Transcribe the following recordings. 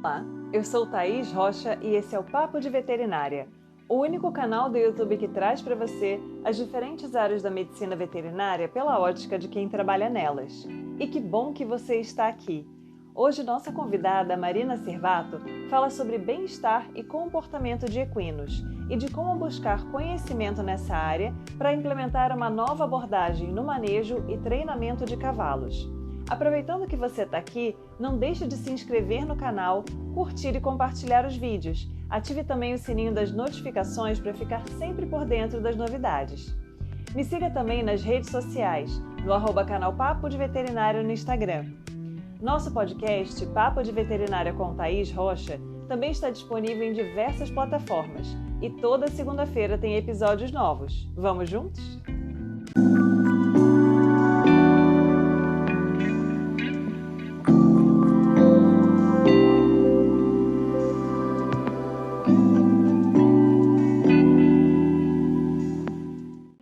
Olá, eu sou Thaís Rocha e esse é o Papo de Veterinária, o único canal do YouTube que traz para você as diferentes áreas da medicina veterinária pela ótica de quem trabalha nelas. E que bom que você está aqui! Hoje nossa convidada, Marina Servato, fala sobre bem-estar e comportamento de equinos e de como buscar conhecimento nessa área para implementar uma nova abordagem no manejo e treinamento de cavalos. Aproveitando que você está aqui, não deixe de se inscrever no canal, curtir e compartilhar os vídeos. Ative também o sininho das notificações para ficar sempre por dentro das novidades. Me siga também nas redes sociais, no @canal Papo de Veterinária no Instagram. Nosso podcast Papo de Veterinária com Thaís Rocha também está disponível em diversas plataformas e toda segunda-feira tem episódios novos. Vamos juntos?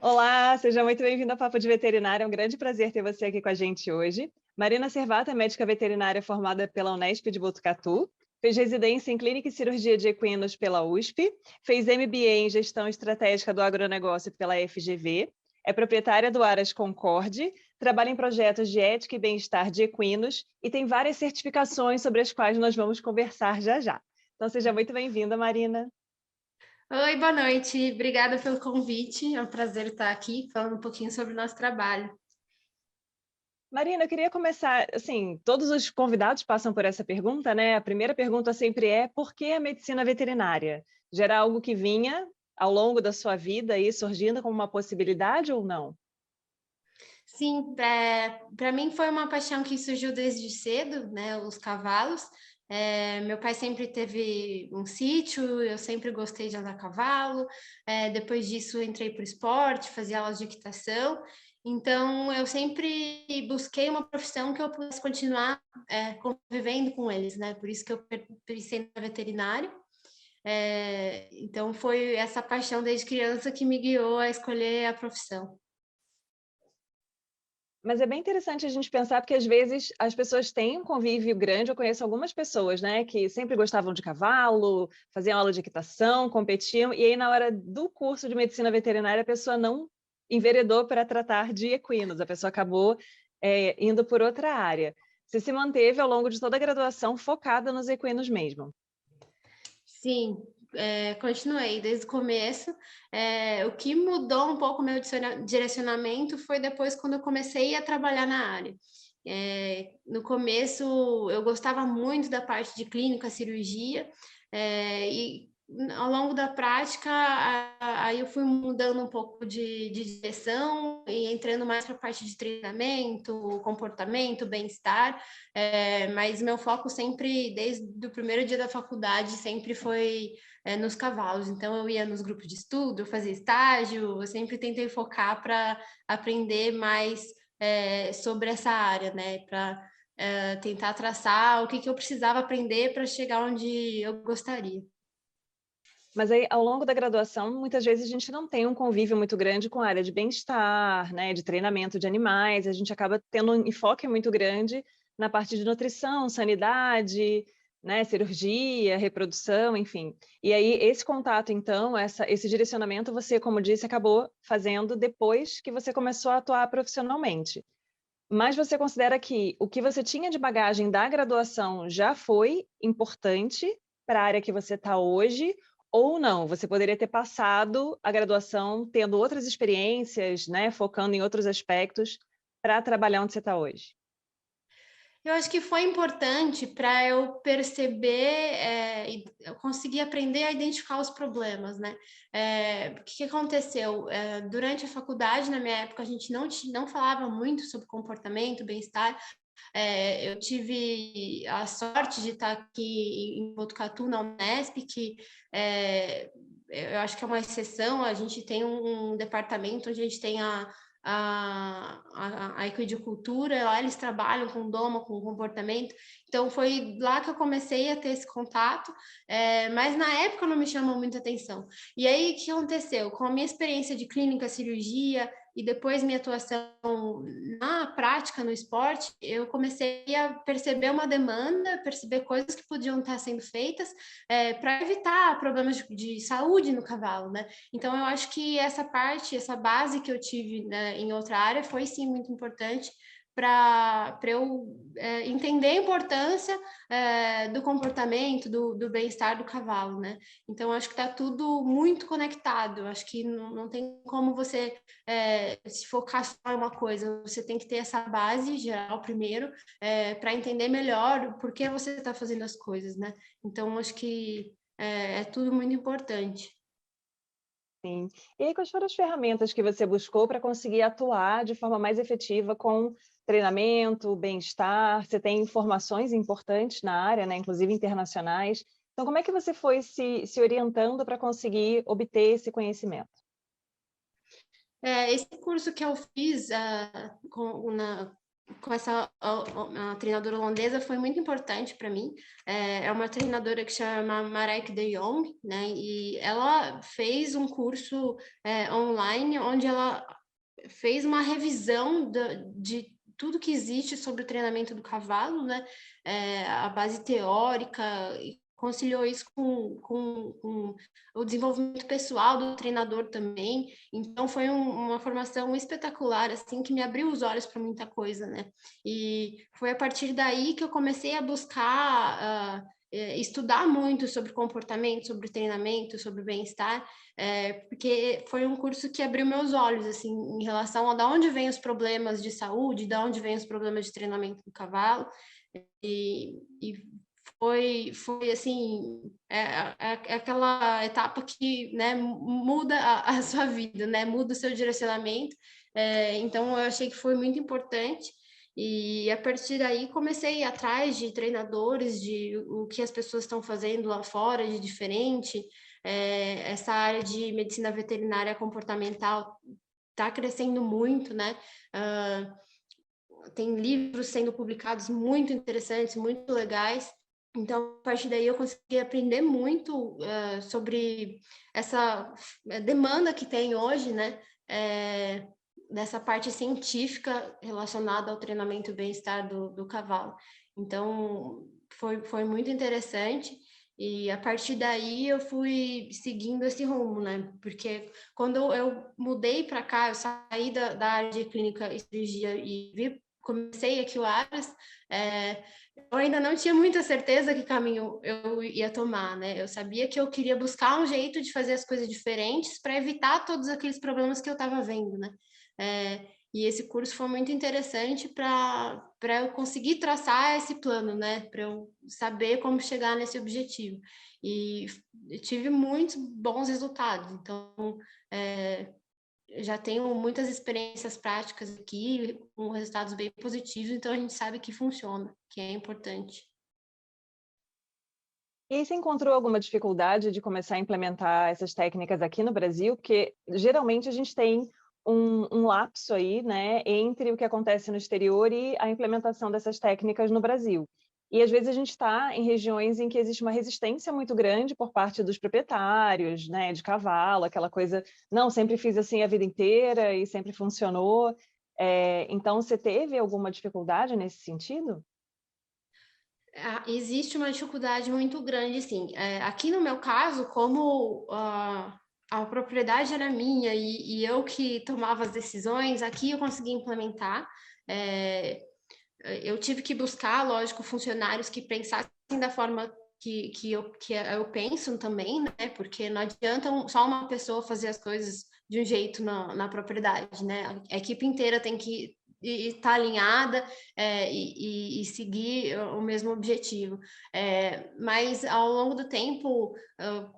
Olá, seja muito bem-vindo ao Papo de Veterinária. É um grande prazer ter você aqui com a gente hoje. Marina Servato é médica veterinária formada pela Unesp de Botucatu, fez residência em Clínica e Cirurgia de Equinos pela USP, fez MBA em Gestão Estratégica do Agronegócio pela FGV, é proprietária do Aras Concorde, trabalha em projetos de ética e bem-estar de equinos e tem várias certificações sobre as quais nós vamos conversar já já. Então, seja muito bem-vinda, Marina. Oi, boa noite. Obrigada pelo convite. É um prazer estar aqui falando um pouquinho sobre o nosso trabalho. Marina, eu queria começar, assim, todos os convidados passam por essa pergunta, né? A primeira pergunta sempre é: por que a medicina veterinária? Já era algo que vinha ao longo da sua vida aí surgindo como uma possibilidade ou não? Sim, para mim foi uma paixão que surgiu desde cedo, né? Os cavalos. Meu pai sempre teve um sítio, eu sempre gostei de andar a cavalo. Depois disso, entrei para o esporte, fazia aulas de equitação. Então, eu sempre busquei uma profissão que eu pudesse continuar convivendo com eles, né? Por isso que eu pensei na veterinária. Então, foi essa paixão desde criança que me guiou a escolher a profissão. Mas é bem interessante a gente pensar, porque às vezes as pessoas têm um convívio grande. Eu conheço algumas pessoas, né, que sempre gostavam de cavalo, faziam aula de equitação, competiam, e aí na hora do curso de medicina veterinária a pessoa não enveredou para tratar de equinos, a pessoa acabou indo por outra área. Você se manteve ao longo de toda a graduação focada nos equinos mesmo. Sim, continuei desde o começo. O que mudou um pouco o meu direcionamento foi depois quando eu comecei a trabalhar na área. No começo eu gostava muito da parte de clínica, cirurgia, e ao longo da prática aí eu fui mudando um pouco de direção e entrando mais para a parte de treinamento, comportamento, bem-estar. Mas meu foco sempre, desde o primeiro dia da faculdade, sempre foi nos cavalos. Então, eu ia nos grupos de estudo, eu fazia estágio, eu sempre tentei focar para aprender mais sobre essa área, né? Para tentar traçar o que eu precisava aprender para chegar onde eu gostaria. Mas aí, ao longo da graduação, muitas vezes a gente não tem um convívio muito grande com a área de bem-estar, né, de treinamento de animais, a gente acaba tendo um enfoque muito grande na parte de nutrição, sanidade, né, cirurgia, reprodução, enfim. E aí, esse contato, então, esse direcionamento, você, como disse, acabou fazendo depois que você começou a atuar profissionalmente. Mas você considera que o que você tinha de bagagem da graduação já foi importante para a área que você está hoje, ou não? Você poderia ter passado a graduação tendo outras experiências, né, focando em outros aspectos para trabalhar onde você está hoje? Eu acho que foi importante para eu perceber, e eu conseguir aprender a identificar os problemas, né. O que aconteceu? Durante a faculdade, na minha época, a gente não falava muito sobre comportamento, bem-estar. Eu tive a sorte de estar aqui em Botucatu, na Unesp, que eu acho que é uma exceção. A gente tem um departamento onde a gente tem a equidicultura. Lá eles trabalham com doma, com comportamento. Então, foi lá que eu comecei a ter esse contato, mas na época não me chamou muita atenção. E aí, o que aconteceu? Com a minha experiência de clínica, cirurgia, e depois minha atuação na prática, no esporte, eu comecei a perceber uma demanda, perceber coisas que podiam estar sendo feitas para evitar problemas de saúde no cavalo, né? Então, eu acho que essa parte, essa base que eu tive, né, em outra área foi, sim, muito importante para eu entender a importância do comportamento, do bem-estar do cavalo, né? Então, acho que está tudo muito conectado. Acho que não tem como você se focar só em uma coisa. Você tem que ter essa base geral primeiro, para entender melhor o porquê você está fazendo as coisas, né? Então, acho que é tudo muito importante. Sim. E aí, quais foram as ferramentas que você buscou para conseguir atuar de forma mais efetiva com treinamento, bem-estar? Você tem informações importantes na área, né, inclusive internacionais. Então, como é que você foi se orientando para conseguir obter esse conhecimento? Esse curso que eu fiz com essa a treinadora holandesa foi muito importante para mim. É uma treinadora que chama Marijke de Jong, né? E ela fez um curso online onde ela fez uma revisão de tudo que existe sobre o treinamento do cavalo, né? A base teórica, e conciliou isso com o desenvolvimento pessoal do treinador também. Então, foi uma formação espetacular, assim, que me abriu os olhos para muita coisa, né? E foi a partir daí que eu comecei a buscar estudar muito sobre comportamento, sobre treinamento, sobre bem-estar, porque foi um curso que abriu meus olhos, assim, em relação a de onde vêm os problemas de saúde, de onde vêm os problemas de treinamento do cavalo, e foi assim, aquela etapa que, né, muda a sua vida, né, muda o seu direcionamento, então eu achei que foi muito importante, e a partir daí comecei a ir atrás de treinadores, de o que as pessoas estão fazendo lá fora de diferente. Essa área de medicina veterinária comportamental está crescendo muito, né? Tem livros sendo publicados muito interessantes, muito legais. Então, a partir daí eu consegui aprender muito sobre essa demanda que tem hoje, né? Dessa parte científica relacionada ao treinamento e bem-estar do cavalo. Então, foi muito interessante. E a partir daí eu fui seguindo esse rumo, né? Porque quando eu mudei para cá, eu saí da área de clínica e cirurgia e comecei aqui o Aras, eu ainda não tinha muita certeza que caminho eu ia tomar, né? Eu sabia que eu queria buscar um jeito de fazer as coisas diferentes para evitar todos aqueles problemas que eu estava vendo, né? E esse curso foi muito interessante para eu conseguir traçar esse plano, né? Para eu saber como chegar nesse objetivo. E eu tive muitos bons resultados. Então, já tenho muitas experiências práticas aqui, com resultados bem positivos, então a gente sabe que funciona, que é importante. E aí, você encontrou alguma dificuldade de começar a implementar essas técnicas aqui no Brasil? Porque geralmente a gente tem um lapso aí, né, entre o que acontece no exterior e a implementação dessas técnicas no Brasil. E às vezes a gente está em regiões em que existe uma resistência muito grande por parte dos proprietários, né, de cavalo, aquela coisa, não, sempre fiz assim a vida inteira e sempre funcionou. Então, você teve alguma dificuldade nesse sentido? Existe uma dificuldade muito grande, sim. Aqui no meu caso, como a propriedade era minha e eu que tomava as decisões, aqui eu consegui implementar. É, eu tive que buscar, lógico, funcionários que pensassem da forma que eu penso também, né? Porque não adianta só uma pessoa fazer as coisas de um jeito na propriedade, né? A equipe inteira tem que estar alinhada e seguir o mesmo objetivo. Mas ao longo do tempo,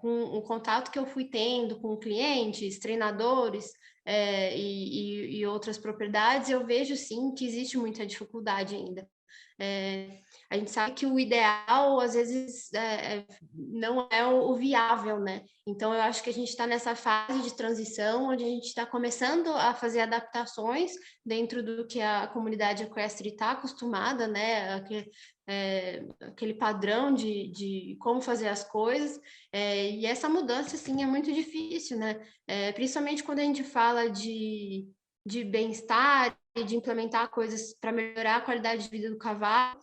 com o contato que eu fui tendo com clientes, treinadores, e outras propriedades, eu vejo sim que existe muita dificuldade ainda. A gente sabe que o ideal, às vezes, não é o viável, né? Então, eu acho que a gente está nessa fase de transição, onde a gente está começando a fazer adaptações dentro do que a comunidade equestre está acostumada, né? Aquele padrão de como fazer as coisas. E essa mudança, sim, é muito difícil, né? Principalmente quando a gente fala de bem-estar e de implementar coisas para melhorar a qualidade de vida do cavalo,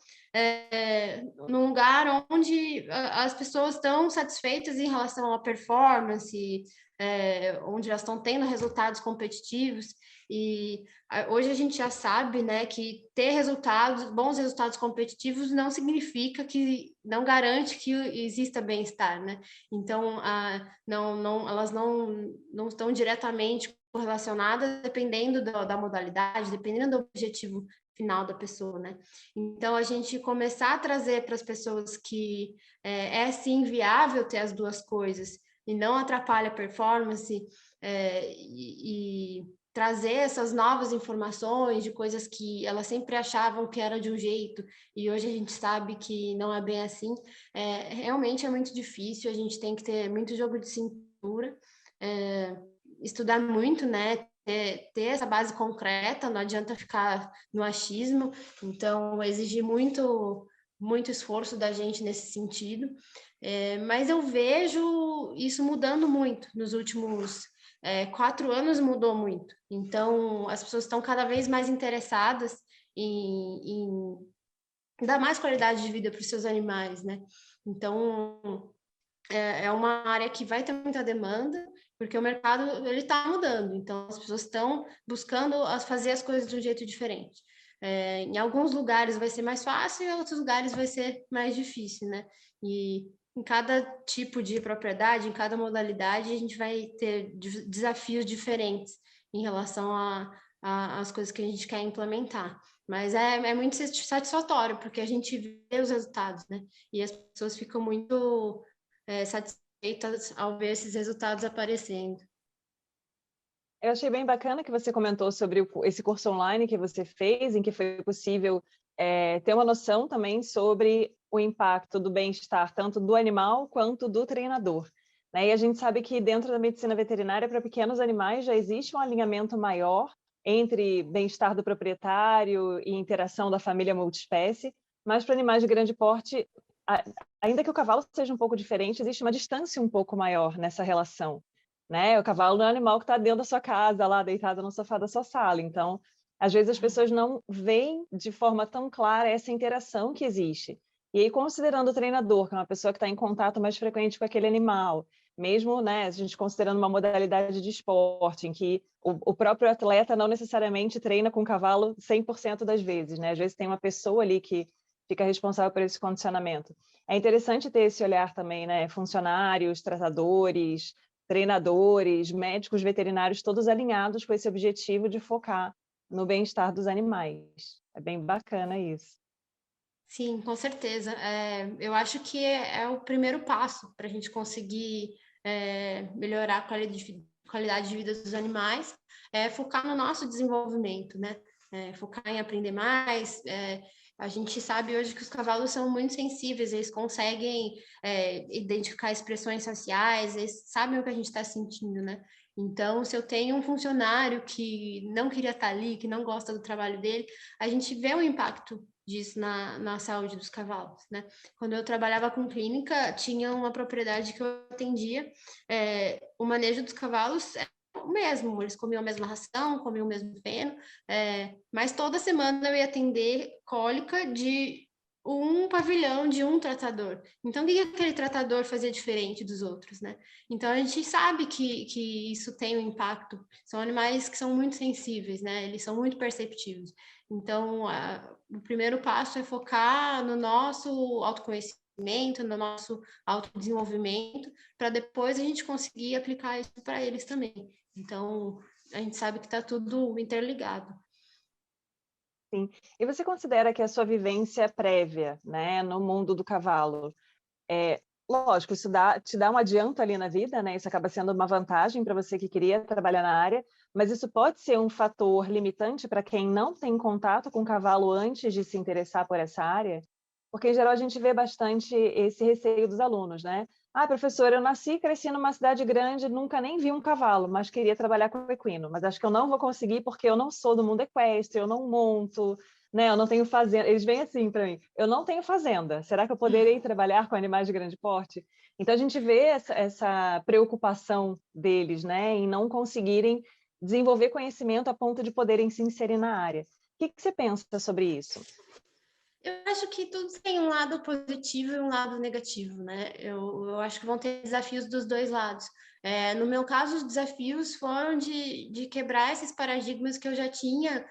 num lugar onde as pessoas estão satisfeitas em relação à performance, onde elas estão tendo resultados competitivos. E hoje a gente já sabe, né, que ter bons resultados competitivos não significa não garante que exista bem-estar, né? Então, elas não estão diretamente correlacionadas, dependendo da modalidade, dependendo do objetivo final da pessoa, né? Então, a gente começar a trazer para as pessoas que sim viável ter as duas coisas e não atrapalha a performance, e trazer essas novas informações de coisas que elas sempre achavam que era de um jeito e hoje a gente sabe que não é bem assim, realmente é muito difícil, a gente tem que ter muito jogo de cintura, estudar muito, né? Ter essa base concreta, não adianta ficar no achismo, então exige muito esforço da gente nesse sentido, mas eu vejo isso mudando muito nos últimos 4 anos, mudou muito. Então, as pessoas estão cada vez mais interessadas em dar mais qualidade de vida para os seus animais, né? Então, é uma área que vai ter muita demanda, porque o mercado ele está mudando. Então, as pessoas estão buscando fazer as coisas de um jeito diferente. Em alguns lugares vai ser mais fácil, em outros lugares vai ser mais difícil, né? E em cada tipo de propriedade, em cada modalidade, a gente vai ter desafios diferentes em relação às coisas que a gente quer implementar. Mas é muito satisfatório, porque a gente vê os resultados, né? E as pessoas ficam muito satisfeitas ao ver esses resultados aparecendo. Eu achei bem bacana que você comentou sobre esse curso online que você fez, em que foi possível ter uma noção também sobre o impacto do bem-estar, tanto do animal quanto do treinador, né? E a gente sabe que dentro da medicina veterinária, para pequenos animais, já existe um alinhamento maior entre bem-estar do proprietário e interação da família multiespécie, mas para animais de grande porte, ainda que o cavalo seja um pouco diferente, existe uma distância um pouco maior nessa relação, né? O cavalo não é um animal que está dentro da sua casa, lá deitado no sofá da sua sala. Então, às vezes as pessoas não veem de forma tão clara essa interação que existe. E aí, considerando o treinador, que é uma pessoa que está em contato mais frequente com aquele animal, mesmo, né, a gente considerando uma modalidade de esporte, em que o próprio atleta não necessariamente treina com o cavalo 100% das vezes, né? Às vezes tem uma pessoa ali que fica responsável por esse condicionamento. É interessante ter esse olhar também, né? Funcionários, tratadores, treinadores, médicos veterinários, todos alinhados com esse objetivo de focar no bem-estar dos animais. É bem bacana isso. Sim, com certeza. Eu acho que é o primeiro passo para a gente conseguir melhorar a qualidade de vida dos animais, focar no nosso desenvolvimento, né? Focar em aprender mais. A gente sabe hoje que os cavalos são muito sensíveis, eles conseguem identificar expressões faciais, eles sabem o que a gente está sentindo, né? Então, se eu tenho um funcionário que não queria estar ali, que não gosta do trabalho dele, a gente vê o impacto disso na saúde dos cavalos, né? Quando eu trabalhava com clínica, tinha uma propriedade que eu atendia, o manejo dos cavalos é o mesmo, eles comiam a mesma ração, comiam o mesmo feno, mas toda semana eu ia atender cólica de um pavilhão de um tratador. Então, o que aquele tratador fazia diferente dos outros, né? Então, a gente sabe que isso tem um impacto. São animais que são muito sensíveis, né? Eles são muito perceptivos. Então, o primeiro passo é focar no nosso autoconhecimento, no nosso autodesenvolvimento, para depois a gente conseguir aplicar isso para eles também. Então, a gente sabe que está tudo interligado. Sim. E você considera que a sua vivência prévia, né, no mundo do cavalo, lógico, isso te dá um adianto ali na vida, né? Isso acaba sendo uma vantagem para você que queria trabalhar na área, mas isso pode ser um fator limitante para quem não tem contato com o cavalo antes de se interessar por essa área? Porque, em geral, a gente vê bastante esse receio dos alunos, né? Ah, professora, eu nasci e cresci numa cidade grande, nunca nem vi um cavalo, mas queria trabalhar com equino. Mas acho que eu não vou conseguir porque eu não sou do mundo equestre, eu não monto, né? Eu não tenho fazenda. Eles vêm assim para mim: eu não tenho fazenda. Será que eu poderei trabalhar com animais de grande porte? Então a gente vê essa preocupação deles, né, em não conseguirem desenvolver conhecimento a ponto de poderem se inserir na área. O que você pensa sobre isso? Eu acho que tudo tem um lado positivo e um lado negativo, né? Eu acho que vão ter desafios dos dois lados. No meu caso, os desafios foram de quebrar esses paradigmas que eu já tinha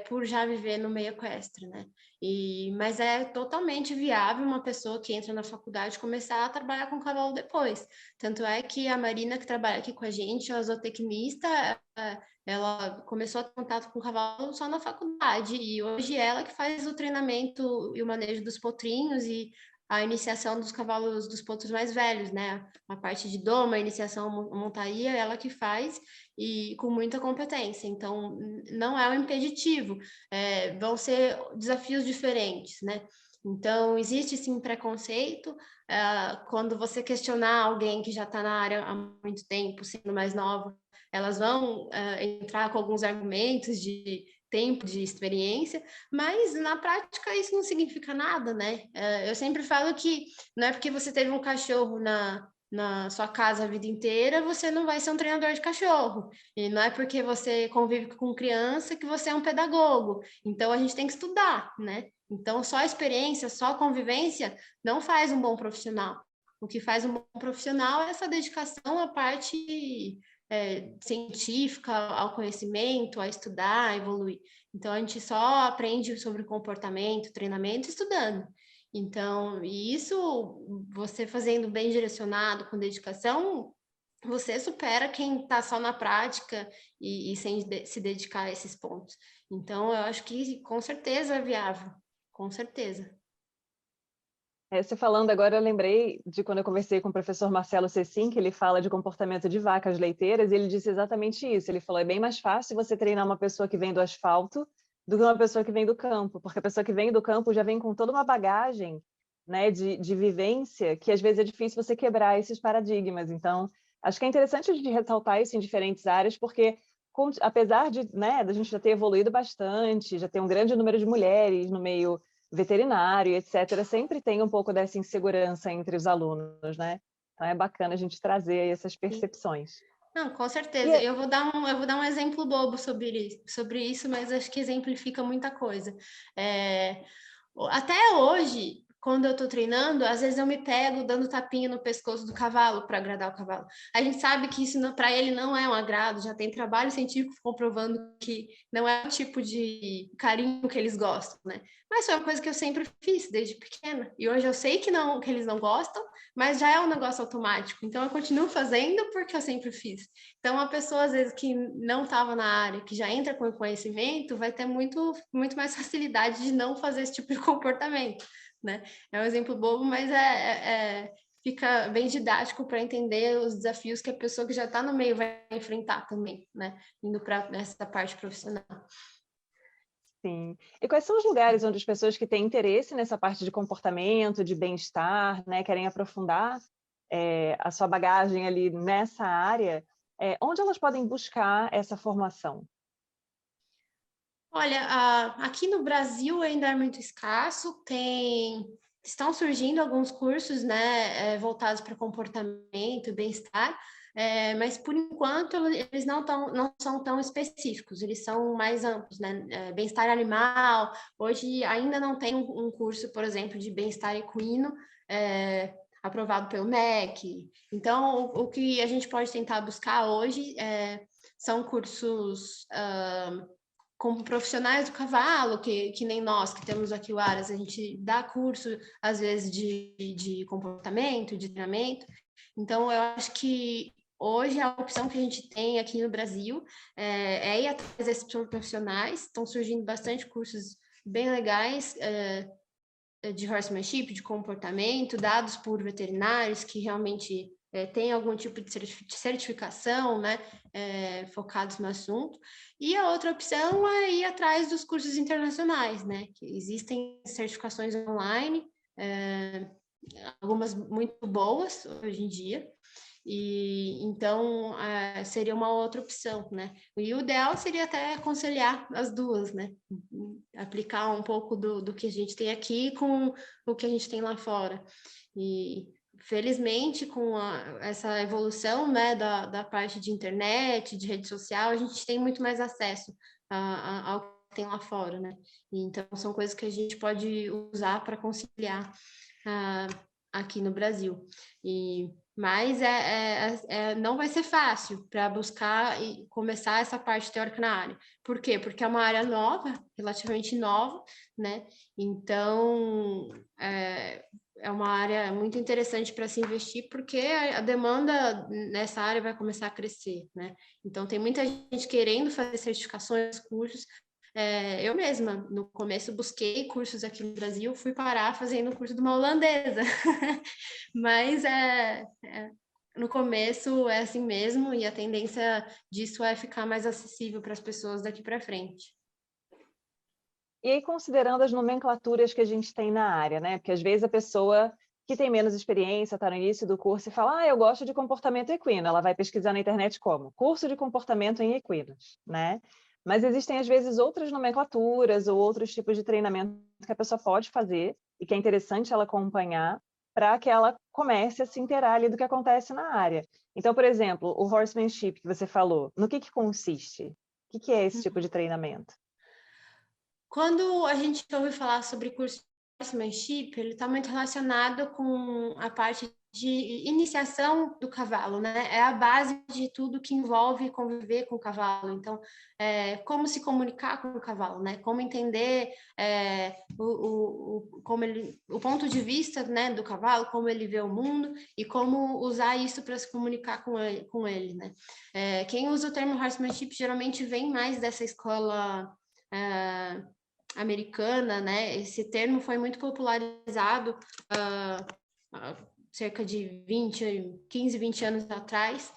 por já viver no meio equestre, né? Mas é totalmente viável uma pessoa que entra na faculdade começar a trabalhar com cavalo depois. Tanto é que a Marina, que trabalha aqui com a gente, a zootecnista, ela começou a ter contato com o cavalo só na faculdade, e hoje ela que faz o treinamento e o manejo dos potrinhos e a iniciação dos cavalos dos potros mais velhos, né? A parte de doma, a iniciação montaria, ela que faz e com muita competência. Então, não é um impeditivo, vão ser desafios diferentes, né? Então, existe sim preconceito. Quando você questionar alguém que já está na área há muito tempo, sendo mais nova, elas vão entrar com alguns argumentos de tempo de experiência, mas na prática isso não significa nada, né? Eu sempre falo que não é porque você teve um cachorro na sua casa a vida inteira, você não vai ser um treinador de cachorro. E não é porque você convive com criança que você é um pedagogo. Então a gente tem que estudar, né? Então só a experiência, só a convivência não faz um bom profissional. O que faz um bom profissional é essa dedicação à parte científica, ao conhecimento, a estudar, a evoluir. Então, a gente só aprende sobre comportamento, treinamento, estudando. Então, e isso, você fazendo bem direcionado, com dedicação, você supera quem está só na prática e sem se dedicar a esses pontos. Então, eu acho que com certeza é viável, com certeza. Você falando agora, eu lembrei de quando eu conversei com o professor Marcelo Cecim, que ele fala de comportamento de vacas leiteiras, e ele disse exatamente isso. Ele falou, é bem mais fácil você treinar uma pessoa que vem do asfalto do que uma pessoa que vem do campo, porque a pessoa que vem do campo já vem com toda uma bagagem, né, de vivência, que às vezes é difícil você quebrar esses paradigmas. Então, acho que é interessante a gente ressaltar isso em diferentes áreas, porque apesar de, né, da gente já ter evoluído bastante, já ter um grande número de mulheres no meio veterinário, etc., sempre tem um pouco dessa insegurança entre os alunos, né? Então é bacana a gente trazer essas percepções. Não, com certeza. E Eu vou dar um exemplo bobo sobre isso, mas acho que exemplifica muita coisa. Até hoje, quando eu estou treinando, às vezes eu me pego dando tapinha no pescoço do cavalo para agradar o cavalo. A gente sabe que isso para ele não é um agrado, já tem trabalho científico comprovando que não é o tipo de carinho que eles gostam, né? Mas foi uma coisa que eu sempre fiz desde pequena. E hoje eu sei que eles não gostam, mas já é um negócio automático. Então eu continuo fazendo porque eu sempre fiz. Então, uma pessoa, às vezes, que não estava na área, que já entra com conhecimento, vai ter muito, muito mais facilidade de não fazer esse tipo de comportamento, né? É um exemplo bobo, mas fica bem didático para entender os desafios que a pessoa que já está no meio vai enfrentar também, né? Indo para essa parte profissional. sim. E quais são os lugares onde as pessoas que têm interesse nessa parte de comportamento, de bem-estar, né, querem aprofundar a sua bagagem ali nessa área, onde elas podem buscar essa formação? Olha, aqui no Brasil ainda é muito escasso, estão surgindo alguns cursos, né, voltados para comportamento e bem-estar, mas por enquanto eles não são tão específicos, eles são mais amplos, né? Bem-estar animal, hoje ainda não tem um curso, por exemplo, de bem-estar equino, aprovado pelo MEC. Então, o que a gente pode tentar buscar hoje são cursos como profissionais do cavalo, que nem nós, que temos aqui o Aras, a gente dá curso, às vezes, de comportamento, de treinamento. Então, eu acho que hoje a opção que a gente tem aqui no Brasil é ir atrás desses profissionais. Estão surgindo bastante cursos bem legais de horsemanship, de comportamento, dados por veterinários que realmente têm algum tipo de certificação, né, focados no assunto. E a outra opção é ir atrás dos cursos internacionais, né, que existem certificações online, algumas muito boas hoje em dia, e então seria uma outra opção, né? E o ideal seria até conciliar as duas, né? Aplicar um pouco do que a gente tem aqui com o que a gente tem lá fora. E felizmente, com essa evolução, né, da parte de internet, de rede social, a gente tem muito mais acesso ao que tem lá fora, né? Então, são coisas que a gente pode usar para conciliar aqui no Brasil. Mas não vai ser fácil para buscar e começar essa parte teórica na área. Por quê? Porque é uma área nova, relativamente nova, né? Então, é uma área muito interessante para se investir, porque a demanda nessa área vai começar a crescer, né? Então, tem muita gente querendo fazer certificações, cursos. Eu mesma, no começo, busquei cursos aqui no Brasil, fui parar fazendo o curso de uma holandesa. Mas no começo é assim mesmo, e a tendência disso é ficar mais acessível para as pessoas daqui para frente. E aí, considerando as nomenclaturas que a gente tem na área, né? Porque às vezes a pessoa que tem menos experiência, está no início do curso e fala, eu gosto de comportamento equino. Ela vai pesquisar na internet como? Curso de comportamento em equinos, né? Mas existem, às vezes, outras nomenclaturas ou outros tipos de treinamento que a pessoa pode fazer e que é interessante ela acompanhar para que ela comece a se inteirar ali do que acontece na área. Então, por exemplo, o horsemanship que você falou, no que consiste? O que é esse tipo de treinamento? Quando a gente ouve falar sobre curso de horsemanship, ele está muito relacionado com a parte de iniciação do cavalo, né? É a base de tudo que envolve conviver com o cavalo. Então, como se comunicar com o cavalo, né? Como entender o ponto de vista, né, do cavalo, como ele vê o mundo e como usar isso para se comunicar com ele, né? Quem usa o termo horsemanship geralmente vem mais dessa escola americana, né? Esse termo foi muito popularizado cerca de 15, 20 anos atrás,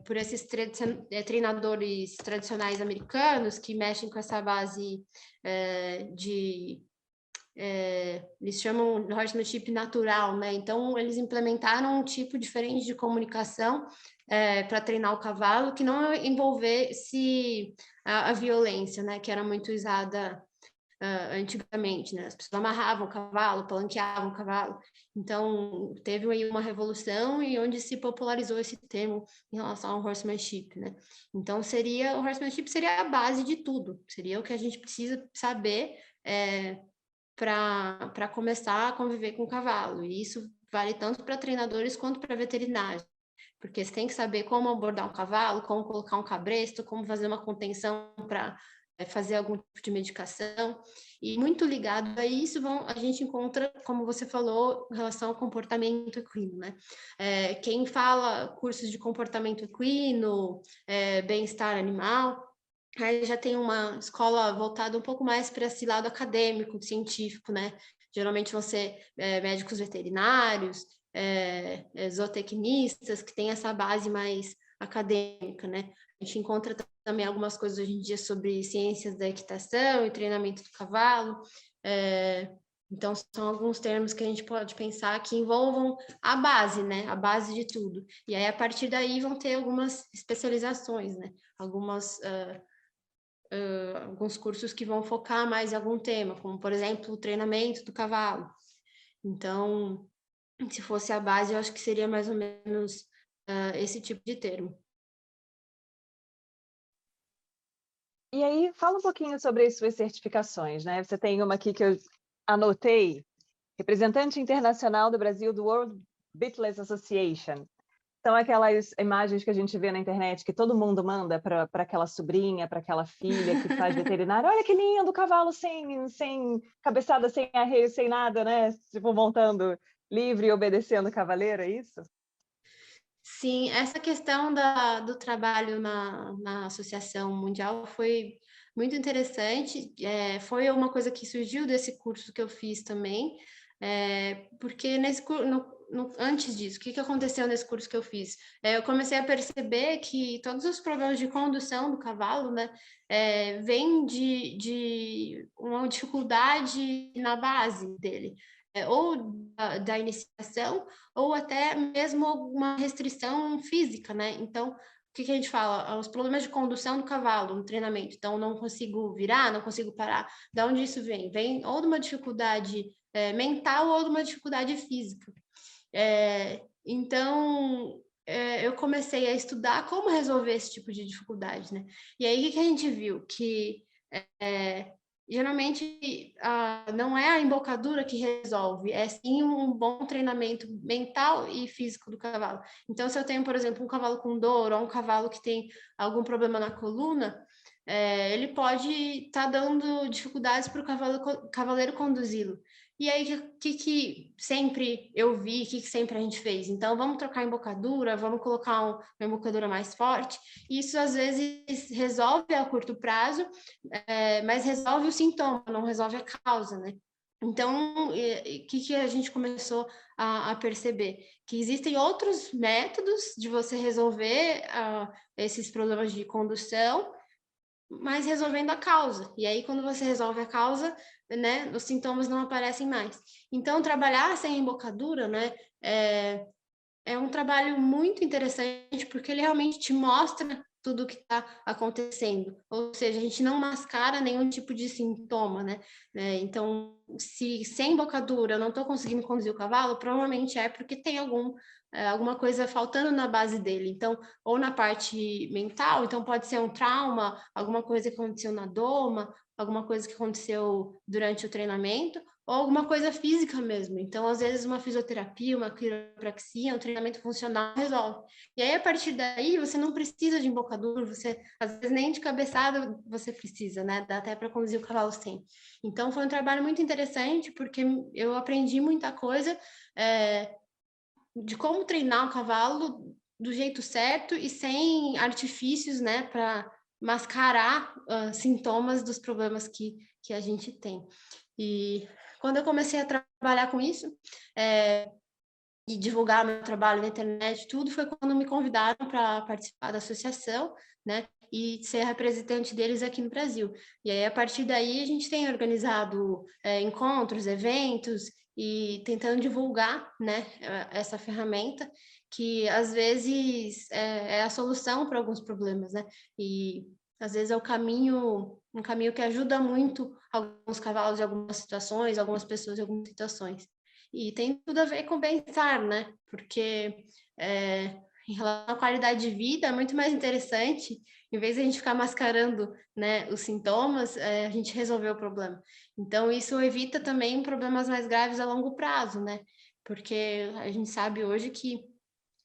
por esses treinadores tradicionais americanos que mexem com essa base eles chamam de horsemanship natural, né? Então, eles implementaram um tipo diferente de comunicação para treinar o cavalo que não envolvesse a violência, né? Que era muito usada antigamente, né? As pessoas amarravam o cavalo, palanqueavam o cavalo. Então, teve aí uma revolução e onde se popularizou esse termo em relação ao horsemanship, né? Então, o horsemanship seria a base de tudo, seria o que a gente precisa saber para começar a conviver com o cavalo. E isso vale tanto para treinadores quanto para veterinários, porque você tem que saber como abordar um cavalo, como colocar um cabresto, como fazer uma contenção para fazer algum tipo de medicação. E muito ligado a isso, a gente encontra, como você falou, em relação ao comportamento equino, né? Quem fala cursos de comportamento equino, bem-estar animal, aí já tem uma escola voltada um pouco mais para esse lado acadêmico, científico, né? Geralmente vão ser médicos veterinários, zootecnistas, que têm essa base mais acadêmica, né? A gente encontra também algumas coisas hoje em dia sobre ciências da equitação e treinamento do cavalo. Então, são alguns termos que a gente pode pensar que envolvam a base, né? A base de tudo. E aí, a partir daí, vão ter algumas especializações, né? Alguns cursos que vão focar mais em algum tema, como, por exemplo, o treinamento do cavalo. Então, se fosse a base, eu acho que seria mais ou menos esse tipo de termo. E aí, fala um pouquinho sobre as suas certificações, né? Você tem uma aqui que eu anotei, representante internacional do Brasil do World Beatless Association. São aquelas imagens que a gente vê na internet que todo mundo manda para aquela sobrinha, para aquela filha que faz veterinário. Olha que lindo, o cavalo sem cabeçada, sem arreio, sem nada, né? Tipo, montando livre e obedecendo o cavaleiro, é isso? Sim, essa questão do trabalho na Associação Mundial foi muito interessante. Foi uma coisa que surgiu desse curso que eu fiz também, porque antes disso, o que aconteceu nesse curso que eu fiz? Eu comecei a perceber que todos os problemas de condução do cavalo, né, vêm de uma dificuldade na base dele. Ou da iniciação, ou até mesmo alguma restrição física, né? Então, o que a gente fala? Os problemas de condução do cavalo no treinamento. Então, não consigo virar, não consigo parar. Da onde isso vem? Vem ou de uma dificuldade mental ou de uma dificuldade física. Então, eu comecei a estudar como resolver esse tipo de dificuldade, né? E aí, o que que a gente viu? Que geralmente não é a embocadura que resolve, é sim um bom treinamento mental e físico do cavalo. Então, se eu tenho, por exemplo, um cavalo com dor ou um cavalo que tem algum problema na coluna, ele pode estar dando dificuldades para o cavaleiro conduzi-lo. E aí, o que sempre eu vi, o que sempre a gente fez? Então, vamos trocar a embocadura, vamos colocar uma embocadura mais forte. Isso, às vezes, resolve a curto prazo, mas resolve o sintoma, não resolve a causa, né? Então, o que a gente começou a perceber? Que existem outros métodos de você resolver esses problemas de condução, mas resolvendo a causa. E aí, quando você resolve a causa, né, os sintomas não aparecem mais. Então, trabalhar sem embocadura, né, é um trabalho muito interessante, porque ele realmente te mostra tudo o que está acontecendo. Ou seja, a gente não mascara nenhum tipo de sintoma, né? Então, se sem embocadura eu não estou conseguindo conduzir o cavalo, provavelmente é porque tem alguma coisa faltando na base dele. Então, ou na parte mental, então pode ser um trauma, alguma coisa que aconteceu na doma, alguma coisa que aconteceu durante o treinamento, ou alguma coisa física mesmo. Então, às vezes, uma fisioterapia, uma quiropraxia, um treinamento funcional resolve. E aí, a partir daí, você não precisa de embocadura, você, às vezes, nem de cabeçada você precisa, né? Dá até para conduzir o cavalo sem. Então, foi um trabalho muito interessante, porque eu aprendi muita coisa de como treinar o cavalo do jeito certo e sem artifícios, né? Para mascarar sintomas dos problemas que a gente tem. E quando eu comecei a trabalhar com isso, e divulgar meu trabalho na internet, tudo foi quando me convidaram para participar da associação, né? E ser representante deles aqui no Brasil. E aí, a partir daí, a gente tem organizado encontros, eventos e tentando divulgar, né, essa ferramenta que às vezes é a solução para alguns problemas, né? E às vezes é um caminho que ajuda muito alguns cavalos em algumas situações, algumas pessoas em algumas situações. E tem tudo a ver com bem-estar, né? Porque em relação à qualidade de vida, é muito mais interessante, em vez de a gente ficar mascarando, né, os sintomas, a gente resolver o problema. Então, isso evita também problemas mais graves a longo prazo, né? Porque a gente sabe hoje que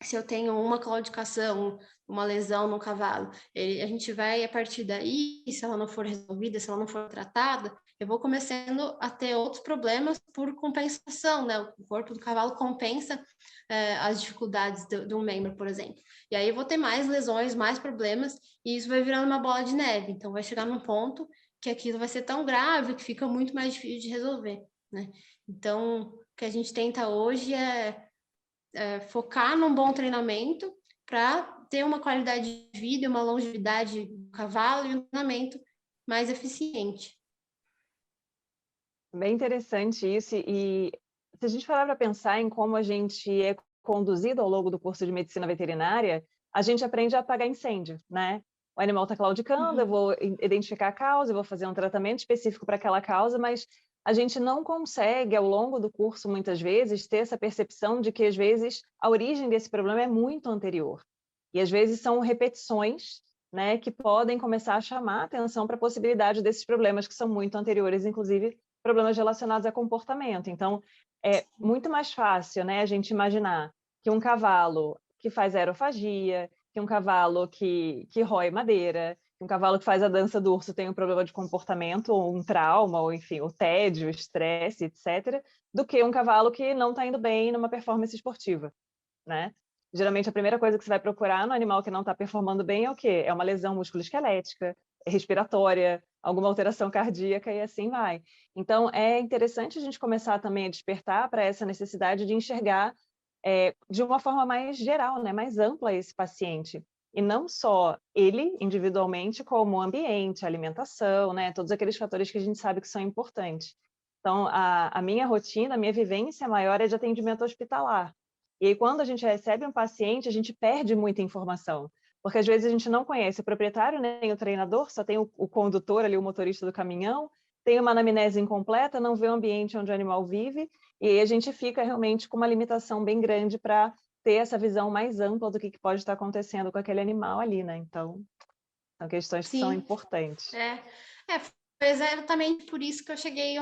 se eu tenho uma claudicação, uma lesão no cavalo, a gente vai, a partir daí, se ela não for resolvida, se ela não for tratada, eu vou começando a ter outros problemas por compensação, né? O corpo do cavalo compensa as dificuldades de um membro, por exemplo. E aí eu vou ter mais lesões, mais problemas, e isso vai virando uma bola de neve. Então vai chegar num ponto que aquilo vai ser tão grave que fica muito mais difícil de resolver, né? Então, o que a gente tenta hoje focar num bom treinamento para ter uma qualidade de vida, uma longevidade do cavalo e um treinamento mais eficiente. Bem interessante isso, e se a gente parar para pensar em como a gente é conduzido ao longo do curso de medicina veterinária, a gente aprende a apagar incêndio, né? O animal está claudicando, eu vou identificar a causa, eu vou fazer um tratamento específico para aquela causa, mas a gente não consegue, ao longo do curso, muitas vezes, ter essa percepção de que, às vezes, a origem desse problema é muito anterior. E, às vezes, são repetições, né, que podem começar a chamar a atenção para a possibilidade desses problemas que são muito anteriores, inclusive problemas relacionados a comportamento. Então, é muito mais fácil, né, a gente imaginar que um cavalo que faz aerofagia, que um cavalo que rói madeira, que um cavalo que faz a dança do urso tem um problema de comportamento, ou um trauma, ou enfim, o tédio, o estresse, etc., do que um cavalo que não está indo bem numa performance esportiva, né? Geralmente, a primeira coisa que você vai procurar no animal que não está performando bem é o quê? É uma lesão musculoesquelética, respiratória, alguma alteração cardíaca e assim vai. Então, é interessante a gente começar também a despertar para essa necessidade de enxergar de uma forma mais geral, né, mais ampla esse paciente. E não só ele individualmente, como o ambiente, a alimentação, né, todos aqueles fatores que a gente sabe que são importantes. Então, a minha rotina, a minha vivência maior é de atendimento hospitalar. E aí, quando a gente recebe um paciente, a gente perde muita informação, porque às vezes a gente não conhece o proprietário nem o treinador, só tem o condutor ali, o motorista do caminhão, tem uma anamnese incompleta, não vê o ambiente onde o animal vive, e aí a gente fica realmente com uma limitação bem grande para ter essa visão mais ampla do que pode estar acontecendo com aquele animal ali, né? Então, são questões que são Sim, importantes. foi exatamente por isso que eu cheguei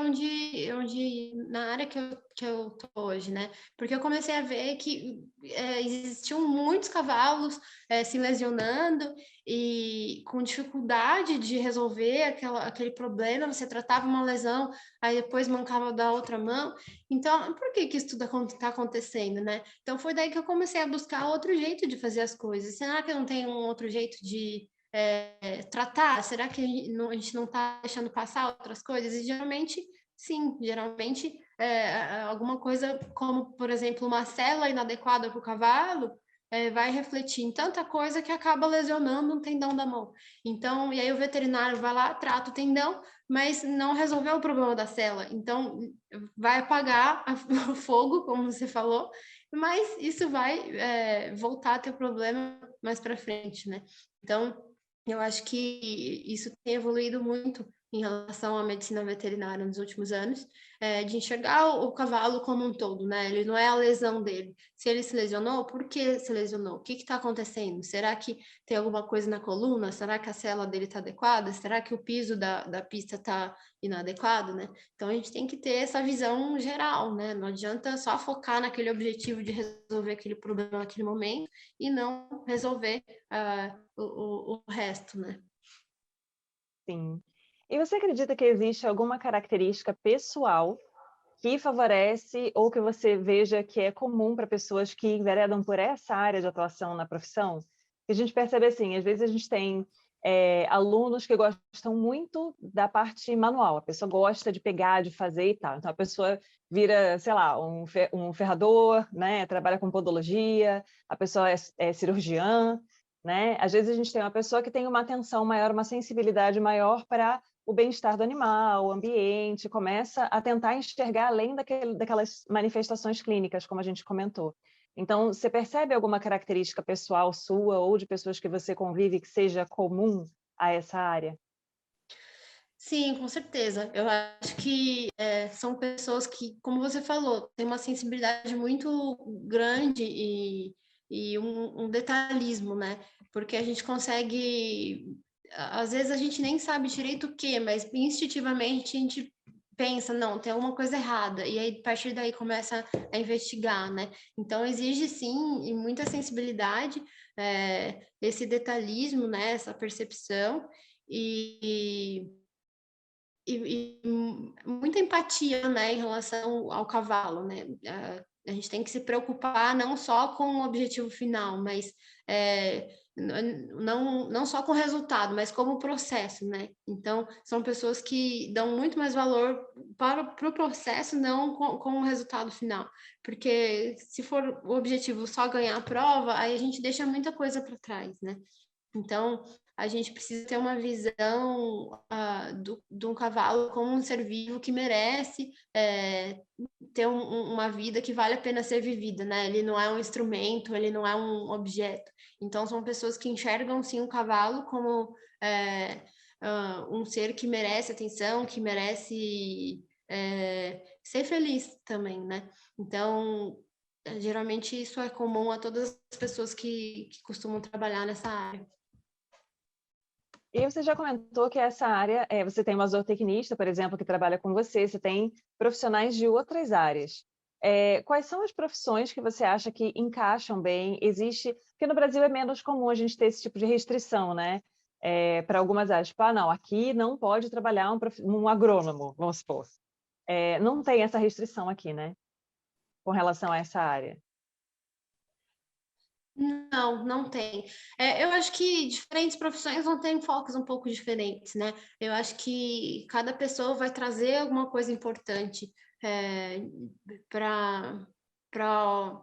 na área que eu tô hoje, né? Porque eu comecei a ver que existiam muitos cavalos se lesionando e com dificuldade de resolver aquele problema. Você tratava uma lesão, aí depois mancava da outra mão. Então, por que que isso tudo está acontecendo, né? Então, foi daí que eu comecei a buscar outro jeito de fazer as coisas. Será que eu não tenho um outro jeito de tratar? Será que a gente não está deixando passar outras coisas? E geralmente, sim, geralmente alguma coisa como, por exemplo, uma sela inadequada para o cavalo vai refletir em tanta coisa que acaba lesionando um tendão da mão. Então, e aí o veterinário vai lá, trata o tendão, mas não resolveu o problema da sela. Então, vai apagar o fogo, como você falou, mas isso vai voltar a ter problema mais para frente, né? Então, eu acho que isso tem evoluído muito em relação à medicina veterinária nos últimos anos, de enxergar o cavalo como um todo, né? Ele não é a lesão dele. Se ele se lesionou, por que se lesionou? O que está acontecendo? Será que tem alguma coisa na coluna? Será que a sela dele está adequada? Será que o piso da pista está inadequado, né? Então a gente tem que ter essa visão geral, né? Não adianta só focar naquele objetivo de resolver aquele problema naquele momento e não resolver o resto, né? Sim. E você acredita que existe alguma característica pessoal que favorece ou que você veja que é comum para pessoas que enveredam por essa área de atuação na profissão? Que a gente percebe assim, às vezes a gente tem alunos que gostam muito da parte manual, a pessoa gosta de pegar, de fazer e tal. Então a pessoa vira, sei lá, um ferrador, né? Trabalha com podologia, a pessoa é cirurgiã, né? Às vezes a gente tem uma pessoa que tem uma atenção maior, uma sensibilidade maior para o bem-estar do animal, o ambiente, começa a tentar enxergar além daquelas manifestações clínicas, como a gente comentou. Então, você percebe alguma característica pessoal sua ou de pessoas que você convive que seja comum a essa área? Sim, com certeza. Eu acho que são pessoas que, como você falou, têm uma sensibilidade muito grande e um detalhismo, né? Porque a gente consegue. Às vezes a gente nem sabe direito o que, mas instintivamente a gente pensa, não, tem alguma coisa errada, e aí a partir daí começa a investigar, né? Então exige sim e muita sensibilidade, esse detalhismo, né? Essa percepção. E, e muita empatia, né, em relação ao cavalo, né? A gente tem que se preocupar não só com o objetivo final, mas não só com o resultado, mas como o processo, né? Então, são pessoas que dão muito mais valor para o processo, não com o resultado final. Porque se for o objetivo só ganhar a prova, aí a gente deixa muita coisa para trás, né? Então, a gente precisa ter uma visão de um cavalo como um ser vivo que merece ter uma vida que vale a pena ser vivida, né? Ele não é um instrumento, ele não é um objeto. Então, são pessoas que enxergam, sim, o cavalo como um ser que merece atenção, que merece ser feliz também, né? Então, geralmente isso é comum a todas as pessoas que costumam trabalhar nessa área. E você já comentou que essa área, você tem uma zootecnista, por exemplo, que trabalha com você tem profissionais de outras áreas. Quais são as profissões que você acha que encaixam bem? Existe, porque no Brasil é menos comum a gente ter esse tipo de restrição, né? Para algumas áreas, tipo, não, aqui não pode trabalhar um agrônomo, vamos supor. Não tem essa restrição aqui, né? Com relação a essa área. Não, não tem. Eu acho que diferentes profissões vão ter enfoques um pouco diferentes, né? Eu acho que cada pessoa vai trazer alguma coisa importante para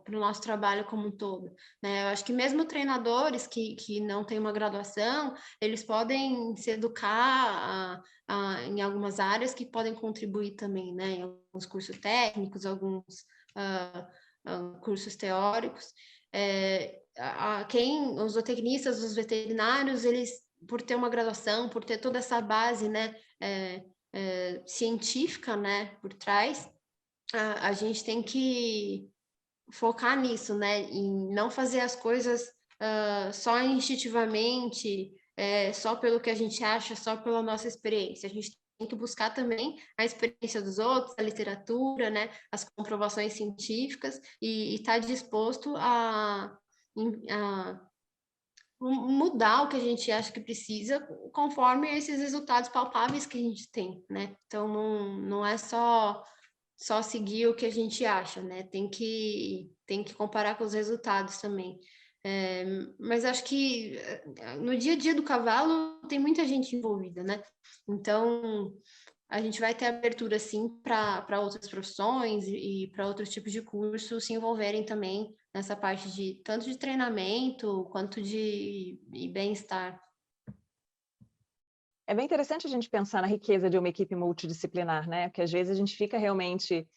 o nosso trabalho como um todo, né? Eu acho que mesmo treinadores que não têm uma graduação, eles podem se educar em algumas áreas que podem contribuir também, né? Em alguns cursos técnicos, alguns cursos teóricos. Os zootecnistas, os veterinários, eles, por ter uma graduação, por ter toda essa base, né, científica, né, por trás, a gente tem que focar nisso, né, em não fazer as coisas só instintivamente, só pelo que a gente acha, só pela nossa experiência. A gente tem que buscar também a experiência dos outros, a literatura, né, as comprovações científicas e estar disposto a mudar o que a gente acha que precisa conforme esses resultados palpáveis que a gente tem, né? Então, não é só seguir o que a gente acha, né? Tem que comparar com os resultados também. Mas acho que no dia a dia do cavalo tem muita gente envolvida, né? Então, a gente vai ter abertura, sim, para outras profissões e para outros tipos de cursos se envolverem também nessa parte de tanto de treinamento quanto de bem-estar. É bem interessante a gente pensar na riqueza de uma equipe multidisciplinar, né? Porque às vezes a gente fica realmente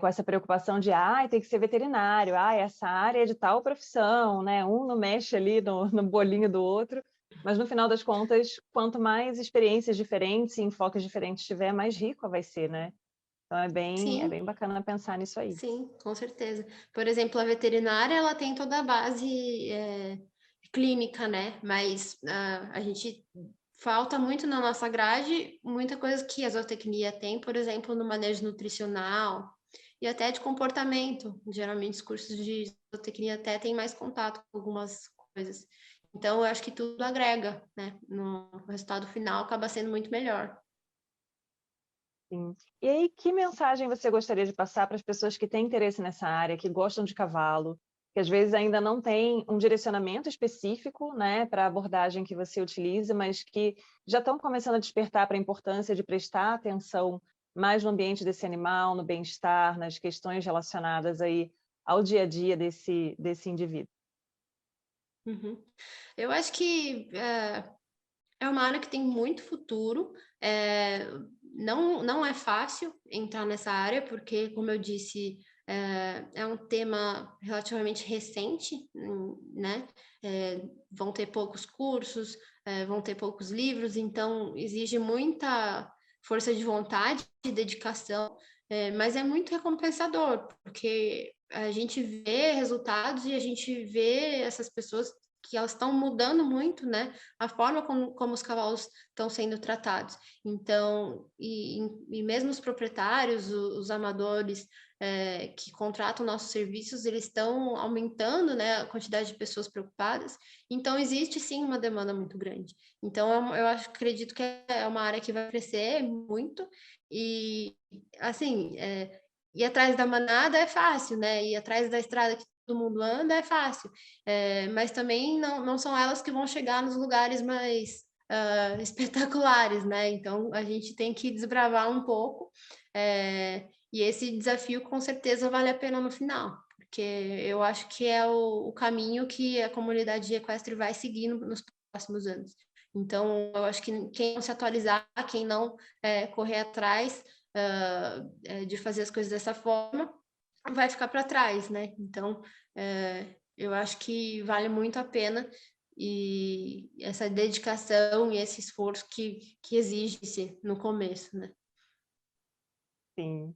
com essa preocupação de tem que ser veterinário, essa área é de tal profissão, né? Um não mexe ali no bolinho do outro, mas no final das contas, quanto mais experiências diferentes e enfoques diferentes tiver, mais rico vai ser, né? Então é Sim, bem bacana pensar nisso aí. sim, com certeza. Por exemplo, a veterinária, ela tem toda a base clínica, né? Mas a gente falta muito na nossa grade, muita coisa que a zootecnia tem, por exemplo, no manejo nutricional e até de comportamento. Geralmente, os cursos de zootecnia até têm mais contato com algumas coisas. Então, eu acho que tudo agrega, né? No resultado final acaba sendo muito melhor. Sim. E aí, que mensagem você gostaria de passar para as pessoas que têm interesse nessa área, que gostam de cavalo, que às vezes ainda não têm um direcionamento específico, né, para a abordagem que você utiliza, mas que já estão começando a despertar para a importância de prestar atenção mais no ambiente desse animal, no bem-estar, nas questões relacionadas aí ao dia a dia desse indivíduo? Uhum. Eu acho que é uma área que tem muito futuro. Não é fácil entrar nessa área, porque, como eu disse, é um tema relativamente recente, né? Vão ter poucos cursos, vão ter poucos livros, então exige muita força de vontade e dedicação, mas é muito recompensador, porque a gente vê resultados e a gente vê essas pessoas que elas estão mudando muito, né? A forma como os cavalos estão sendo tratados. Então, e mesmo os proprietários, os amadores que contratam nossos serviços, eles estão aumentando, né, a quantidade de pessoas preocupadas. Então, existe sim uma demanda muito grande. Então, eu acredito que é uma área que vai crescer muito e, assim, ir atrás da manada é fácil, né? Ir atrás da estrada que todo mundo anda é fácil, mas também não são elas que vão chegar nos lugares mais espetaculares, né? Então a gente tem que desbravar um pouco, e esse desafio com certeza vale a pena no final, porque eu acho que é o caminho que a comunidade equestre vai seguir nos próximos anos. Então, eu acho que quem não se atualizar, quem não correr atrás de fazer as coisas dessa forma, vai ficar para trás, né? Então, eu acho que vale muito a pena e essa dedicação e esse esforço que exige-se no começo, né? Sim.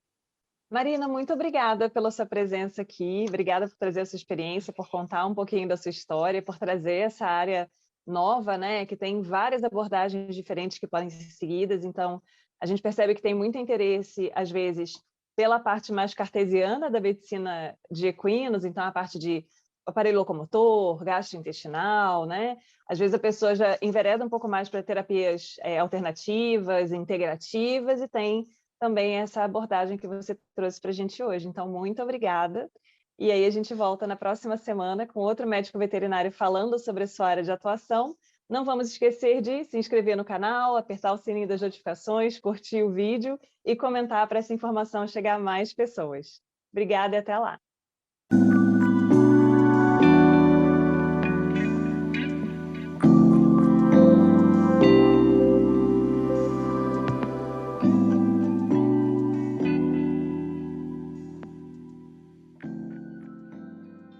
Marina, muito obrigada pela sua presença aqui, obrigada por trazer a sua experiência, por contar um pouquinho da sua história, por trazer essa área nova, né, que tem várias abordagens diferentes que podem ser seguidas, então a gente percebe que tem muito interesse, às vezes, pela parte mais cartesiana da medicina de equinos, então a parte de aparelho locomotor, gastrointestinal, né? Às vezes a pessoa já envereda um pouco mais para terapias alternativas, integrativas, e tem também essa abordagem que você trouxe para a gente hoje. Então, muito obrigada. E aí a gente volta na próxima semana com outro médico veterinário falando sobre a sua área de atuação. Não vamos esquecer de se inscrever no canal, apertar o sininho das notificações, curtir o vídeo e comentar para essa informação chegar a mais pessoas. Obrigada e até lá!